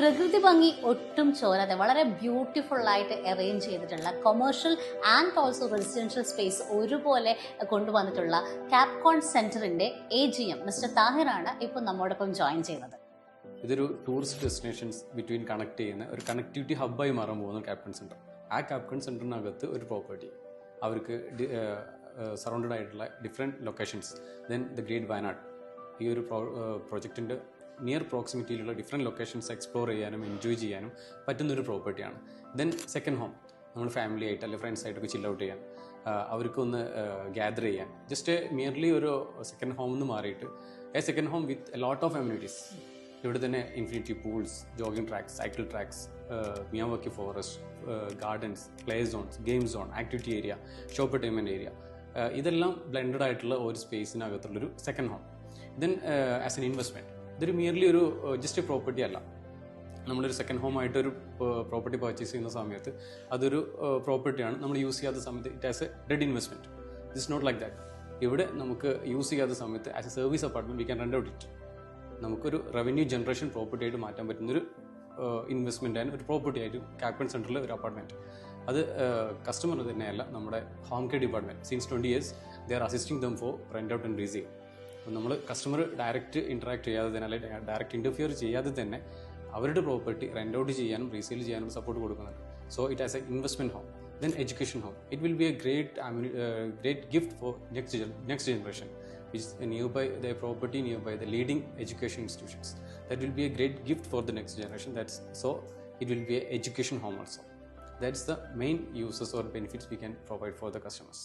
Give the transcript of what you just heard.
പ്രകൃതി ഭംഗി ഒട്ടും ചോരാതെ വളരെ ബ്യൂട്ടിഫുൾ ആയിട്ട് അറേഞ്ച് ചെയ്തിട്ടുള്ള commercial and also residential space ഒരുപോലെ കൊണ്ടുവന്നിട്ടുള്ള ക്യാപ്കോൺ സെന്ററിന്റെ AGM മിസ്റ്റർ താഹിറാണ് ഇപ്പോൾ നമ്മോടൊപ്പം ജോയിൻ ചെയ്യുന്നത്. ഇതൊരു ടൂറിസ്റ്റ് ഡെസ്റ്റിനേഷൻസ് ബിറ്റ്വീൻ കണക്ട് ചെയ്യുന്ന ഒരു കണക്ടിവിറ്റി ഹബ്ബായി മാറാൻ പോകുന്ന ക്യാപ്കോൺ സെന്റർ. ആ ക്യാപ്കോൺ സെന്ററിനകത്ത് ഒരു പ്രോപ്പർട്ടി അവർക്ക് സറൗണ്ടഡ് ആയിട്ടുള്ള different locations, then the great Wayanad, ഈ ഒരു പ്രോജക്റ്റിൻ്റെ നിയർ പ്രോക്സിമിറ്റിയിലുള്ള ഡിഫറെൻറ്റ് ലൊക്കേഷൻസ് എക്സ്പ്ലോർ ചെയ്യാനും എൻജോയ് ചെയ്യാനും പറ്റുന്നൊരു പ്രോപ്പർട്ടിയാണ്. ദെൻ സെക്കൻഡ് ഹോം, നമ്മൾ ഫാമിലി ആയിട്ട് അല്ലെങ്കിൽ ഫ്രണ്ട്സ് ആയിട്ടൊക്കെ ചിൽ ഔട്ട് ചെയ്യാൻ, അവർക്കൊന്ന് ഗ്യാദർ ചെയ്യാൻ, ജസ്റ്റ് മിയർലി ഒരു സെക്കൻഡ് ഹോം എന്ന് മാറിയിട്ട് second home with a lot of amenities. ഇവിടെ തന്നെ infinity pools, jogging tracks, cycle tracks, Miyawaki forest, gardens, play zones, game zone, activity area, shop entertainment area, ഇതെല്ലാം blended ആയിട്ടുള്ള ഒരു സ്പേസിനകത്തുള്ളൊരു second home. Then as an investment, ഇതൊരു merely ഒരു just property അല്ല. നമ്മളൊരു സെക്കൻഡ് ഹോം ആയിട്ടൊരു പ്രോപ്പർട്ടി പർച്ചേസ് ചെയ്യുന്ന സമയത്ത് അതൊരു പ്രോപ്പർട്ടിയാണ്. നമ്മൾ യൂസ് ചെയ്യാത്ത സമയത്ത് it as a dead investment. It's not like that. ഇവിടെ നമുക്ക് യൂസ് ചെയ്യാത്ത സമയത്ത് as a service apartment we can rent out it. നമുക്കൊരു റവന്യൂ ജനറേഷൻ പ്രോപ്പർട്ടി ആയിട്ട് മാറ്റാൻ പറ്റുന്നൊരു ഇൻവെസ്റ്റ്മെൻ്റ് ആൻഡ് ഒരു പ്രോപ്പർട്ടി ആയിട്ട് ക്യാപ്കോൺ സെൻറ്ററിലെ ഒരു അപ്പാർട്ട്മെൻറ്റ്. അത് കസ്റ്റമർ തന്നെയല്ല, നമ്മുടെ home care department since 20 years they are assisting them for rent out and resale. അപ്പോൾ നമ്മൾ കസ്റ്റമർ ഡയറക്റ്റ് ഇൻട്രാക്ട് ചെയ്യാതെ തന്നെ, അല്ലെങ്കിൽ ഡയറക്റ്റ് ഇൻ്റർഫിയർ ചെയ്യാതെ തന്നെ അവരുടെ പ്രോപ്പർട്ടി റെൻ്റ് ഔട്ട് ചെയ്യാനും റീസെയിൽ ചെയ്യാനും സപ്പോർട്ട് കൊടുക്കുന്നുണ്ട്. So it as A investment home. Then education home. It will be a great gift for next generation, which is nearby their property, nearby the leading education institutions. That will be a great gift for the next generation. It will be an education home also. That's the main uses or benefits we can provide for the customers.